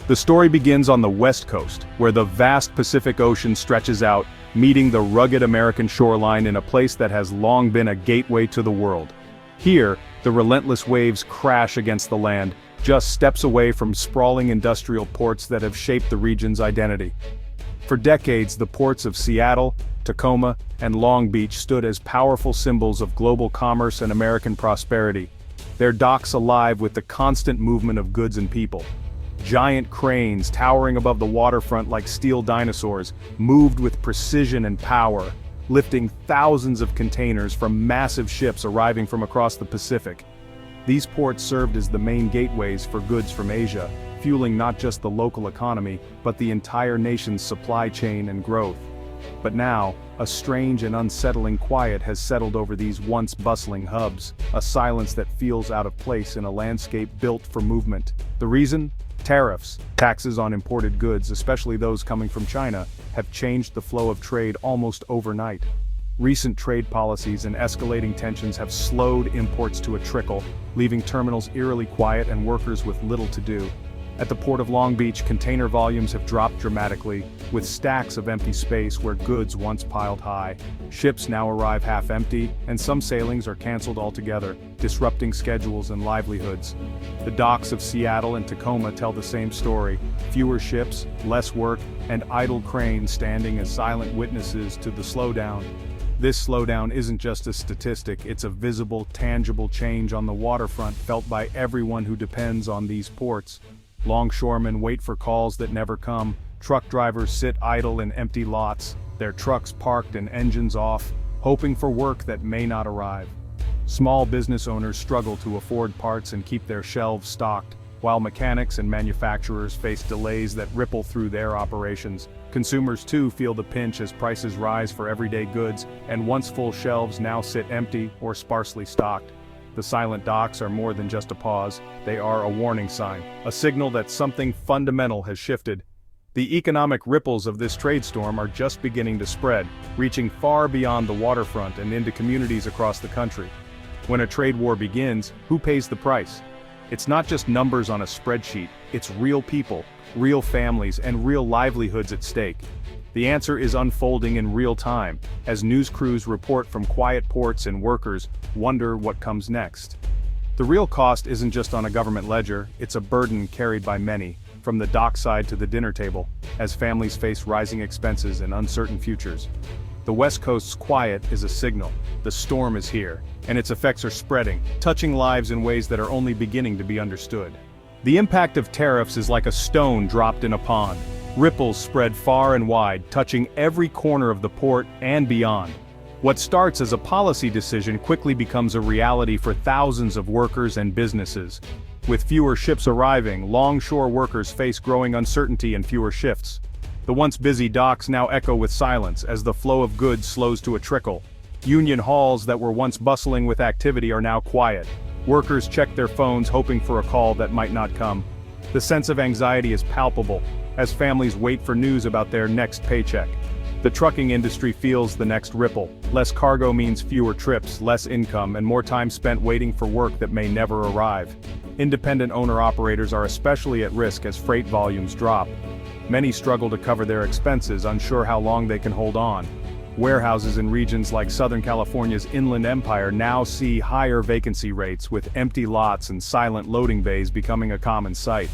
The story begins on the West Coast, where the vast Pacific Ocean stretches out, meeting the rugged American shoreline in a place that has long been a gateway to the world. Here, the relentless waves crash against the land, just steps away from sprawling industrial ports that have shaped the region's identity. For decades, the ports of Seattle, Tacoma, and Long Beach stood as powerful symbols of global commerce and American prosperity, their docks alive with the constant movement of goods and people. Giant cranes towering above the waterfront like steel dinosaurs, moved with precision and power, lifting thousands of containers from massive ships arriving from across the Pacific. These ports served as the main gateways for goods from Asia, fueling not just the local economy, but the entire nation's supply chain and growth. But now, a strange and unsettling quiet has settled over these once bustling hubs, a silence that feels out of place in a landscape built for movement. The reason? Tariffs, taxes on imported goods, especially those coming from China, have changed the flow of trade almost overnight. Recent trade policies and escalating tensions have slowed imports to a trickle, leaving terminals eerily quiet and workers with little to do. At the port of Long Beach, container volumes have dropped dramatically, with stacks of empty space where goods once piled high. Ships now arrive half empty, and some sailings are canceled altogether, disrupting schedules and livelihoods. The docks of Seattle and Tacoma tell the same story: fewer ships, less work, and idle cranes standing as silent witnesses to the slowdown. This slowdown isn't just a statistic, it's a visible, tangible change on the waterfront felt by everyone who depends on these ports. Longshoremen wait for calls that never come, truck drivers sit idle in empty lots, their trucks parked and engines off, hoping for work that may not arrive. Small business owners struggle to afford parts and keep their shelves stocked, while mechanics and manufacturers face delays that ripple through their operations. Consumers too feel the pinch as prices rise for everyday goods, and once full shelves now sit empty or sparsely stocked. The silent docks are more than just a pause, they are a warning sign, a signal that something fundamental has shifted. The economic ripples of this trade storm are just beginning to spread, reaching far beyond the waterfront and into communities across the country. When a trade war begins, who pays the price? It's not just numbers on a spreadsheet, it's real people, real families, and real livelihoods at stake. The answer is unfolding in real time, as news crews report from quiet ports and workers wonder what comes next. The real cost isn't just on a government ledger, it's a burden carried by many, from the dockside to the dinner table, as families face rising expenses and uncertain futures. The West Coast's quiet is a signal. The storm is here, and its effects are spreading, touching lives in ways that are only beginning to be understood. The impact of tariffs is like a stone dropped in a pond. Ripples spread far and wide, touching every corner of the port and beyond. What starts as a policy decision quickly becomes a reality for thousands of workers and businesses. With fewer ships arriving, longshore workers face growing uncertainty and fewer shifts. The once busy docks now echo with silence as the flow of goods slows to a trickle. Union halls that were once bustling with activity are now quiet. Workers check their phones hoping for a call that might not come. The sense of anxiety is palpable, as families wait for news about their next paycheck. The trucking industry feels the next ripple. Less cargo means fewer trips, less income, and more time spent waiting for work that may never arrive. Independent owner-operators are especially at risk as freight volumes drop. Many struggle to cover their expenses, unsure how long they can hold on. Warehouses in regions like Southern California's Inland Empire now see higher vacancy rates, with empty lots and silent loading bays becoming a common sight.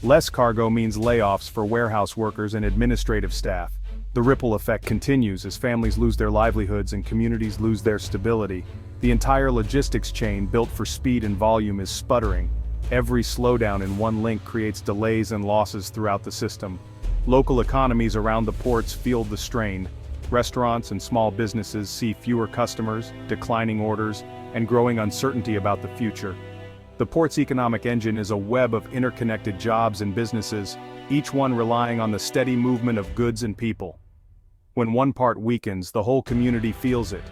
Less cargo means layoffs for warehouse workers and administrative staff. The ripple effect continues as families lose their livelihoods and communities lose their stability. The entire logistics chain built for speed and volume is sputtering. Every slowdown in one link creates delays and losses throughout the system. Local economies around the ports feel the strain. Restaurants and small businesses see fewer customers, declining orders, and growing uncertainty about the future. The port's economic engine is a web of interconnected jobs and businesses, each one relying on the steady movement of goods and people. When one part weakens, the whole community feels it.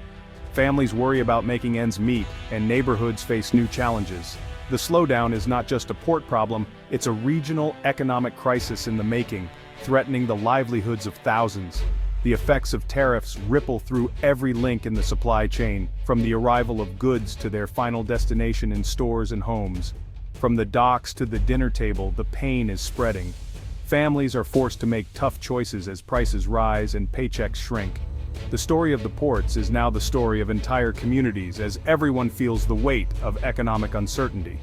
Families worry about making ends meet, and neighborhoods face new challenges. The slowdown is not just a port problem, it's a regional economic crisis in the making, threatening the livelihoods of thousands. The effects of tariffs ripple through every link in the supply chain, from the arrival of goods to their final destination in stores and homes. From the docks to the dinner table, the pain is spreading. Families are forced to make tough choices as prices rise and paychecks shrink. The story of the ports is now the story of entire communities as everyone feels the weight of economic uncertainty.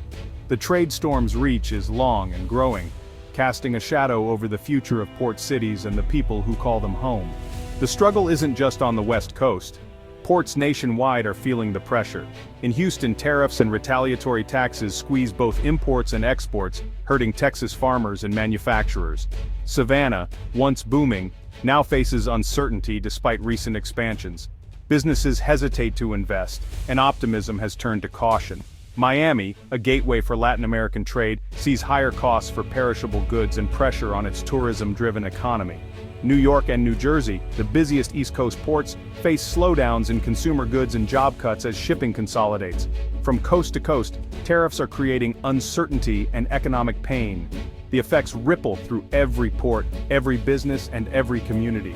The trade storm's reach is long and growing, casting a shadow over the future of port cities and the people who call them home. The struggle isn't just on the West Coast. Ports nationwide are feeling the pressure. In Houston, tariffs and retaliatory taxes squeeze both imports and exports, hurting Texas farmers and manufacturers. Savannah, once booming, now faces uncertainty despite recent expansions. Businesses hesitate to invest, and optimism has turned to caution. Miami, a gateway for Latin American trade, sees higher costs for perishable goods and pressure on its tourism-driven economy. New York and New Jersey, the busiest East Coast ports, face slowdowns in consumer goods and job cuts as shipping consolidates. From coast to coast, tariffs are creating uncertainty and economic pain. The effects ripple through every port, every business, and every community.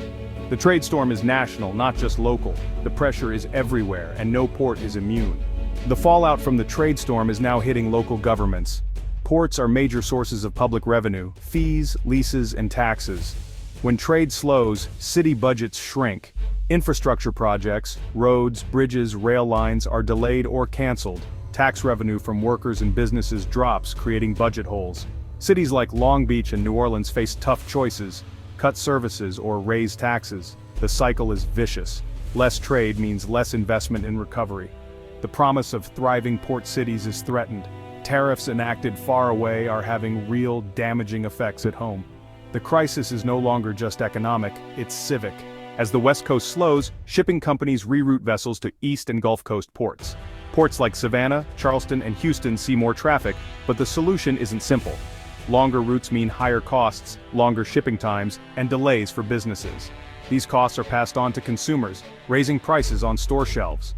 The trade storm is national, not just local. The pressure is everywhere, and no port is immune. The fallout from the trade storm is now hitting local governments. Ports are major sources of public revenue, fees, leases, and taxes. When trade slows, city budgets shrink. Infrastructure projects, roads, bridges, rail lines are delayed or canceled. Tax revenue from workers and businesses drops, creating budget holes. Cities like Long Beach and New Orleans face tough choices: cut services or raise taxes. The cycle is vicious. Less trade means less investment in recovery. The promise of thriving port cities is threatened. Tariffs enacted far away are having real damaging effects at home. The crisis is no longer just economic, it's civic. As the West Coast slows, shipping companies reroute vessels to East and Gulf Coast ports. Ports like Savannah, Charleston, and Houston see more traffic, but the solution isn't simple. Longer routes mean higher costs, longer shipping times, and delays for businesses. These costs are passed on to consumers, raising prices on store shelves.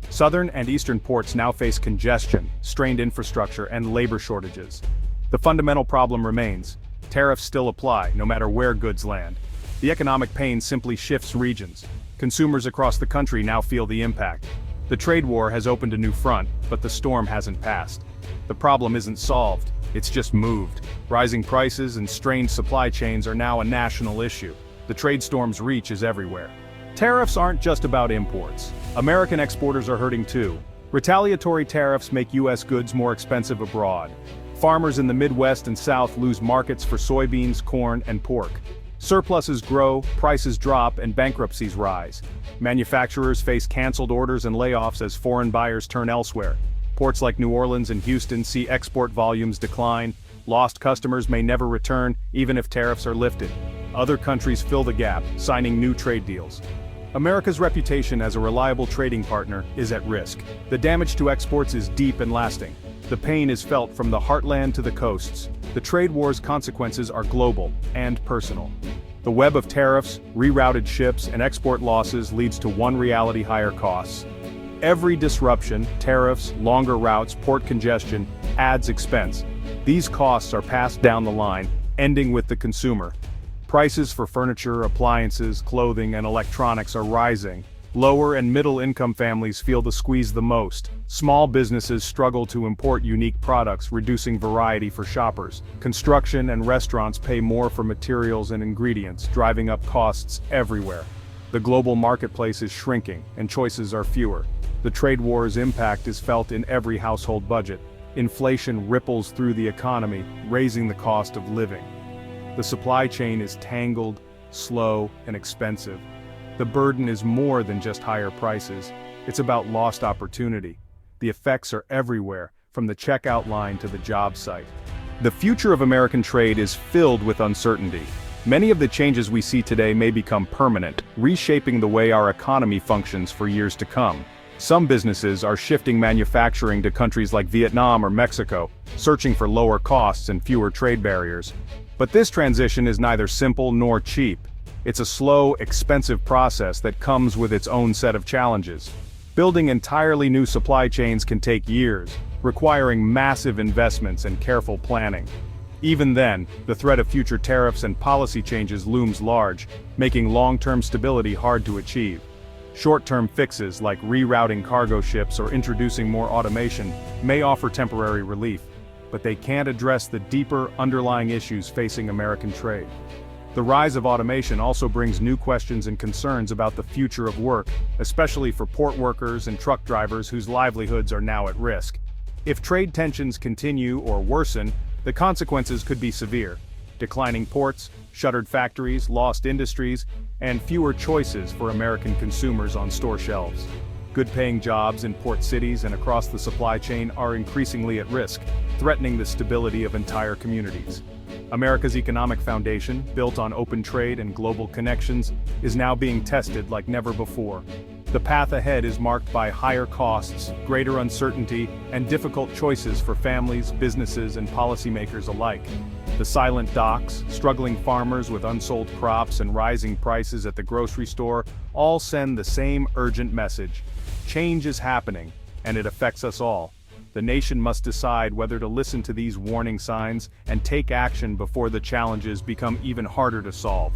Southern and eastern ports now face congestion, strained infrastructure, and labor shortages. The fundamental problem remains. Tariffs still apply, no matter where goods land. The economic pain simply shifts regions. Consumers across the country now feel the impact. The trade war has opened a new front, but the storm hasn't passed. The problem isn't solved, it's just moved. Rising prices and strained supply chains are now a national issue. The trade storm's reach is everywhere. Tariffs aren't just about imports. American exporters are hurting too. Retaliatory tariffs make U.S. goods more expensive abroad. Farmers in the Midwest and South lose markets for soybeans, corn, and pork. Surpluses grow, prices drop, and bankruptcies rise. Manufacturers face canceled orders and layoffs as foreign buyers turn elsewhere. Ports like New Orleans and Houston see export volumes decline. Lost customers may never return, even if tariffs are lifted. Other countries fill the gap, signing new trade deals. America's reputation as a reliable trading partner is at risk. The damage to exports is deep and lasting. The pain is felt from the heartland to the coasts. The trade war's consequences are global and personal. The web of tariffs, rerouted ships, and export losses leads to one reality: higher costs. Every disruption, tariffs, longer routes, port congestion, adds expense. These costs are passed down the line, ending with the consumer. Prices for furniture, appliances, clothing, and electronics are rising. Lower and middle-income families feel the squeeze the most. Small businesses struggle to import unique products, reducing variety for shoppers. Construction and restaurants pay more for materials and ingredients, driving up costs everywhere. The global marketplace is shrinking, and choices are fewer. The trade war's impact is felt in every household budget. Inflation ripples through the economy, raising the cost of living. The supply chain is tangled, slow, and expensive. The burden is more than just higher prices. It's about lost opportunity. The effects are everywhere, from the checkout line to the job site. The future of American trade is filled with uncertainty. Many of the changes we see today may become permanent, reshaping the way our economy functions for years to come. Some businesses are shifting manufacturing to countries like Vietnam or Mexico, searching for lower costs and fewer trade barriers. But this transition is neither simple nor cheap. It's a slow, expensive process that comes with its own set of challenges. Building entirely new supply chains can take years, requiring massive investments and careful planning. Even then, the threat of future tariffs and policy changes looms large, making long-term stability hard to achieve. Short-term fixes like rerouting cargo ships or introducing more automation may offer temporary relief. but they can't address the deeper, underlying issues facing American trade. The rise of automation also brings new questions and concerns about the future of work, especially for port workers and truck drivers whose livelihoods are now at risk. If trade tensions continue or worsen, the consequences could be severe. Declining ports, shuttered factories, lost industries, and fewer choices for American consumers on store shelves. Good-paying jobs in port cities and across the supply chain are increasingly at risk, threatening the stability of entire communities. America's economic foundation, built on open trade and global connections, is now being tested like never before. The path ahead is marked by higher costs, greater uncertainty, and difficult choices for families, businesses, and policymakers alike. The silent docks, struggling farmers with unsold crops, and rising prices at the grocery store all send the same urgent message. Change is happening, and it affects us all. The nation must decide whether to listen to these warning signs and take action before the challenges become even harder to solve.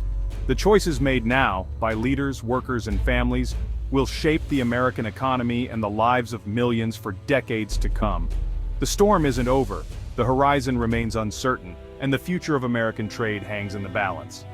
The choices made now, by leaders, workers, and families, will shape the American economy and the lives of millions for decades to come. The storm isn't over, the horizon remains uncertain, and the future of American trade hangs in the balance.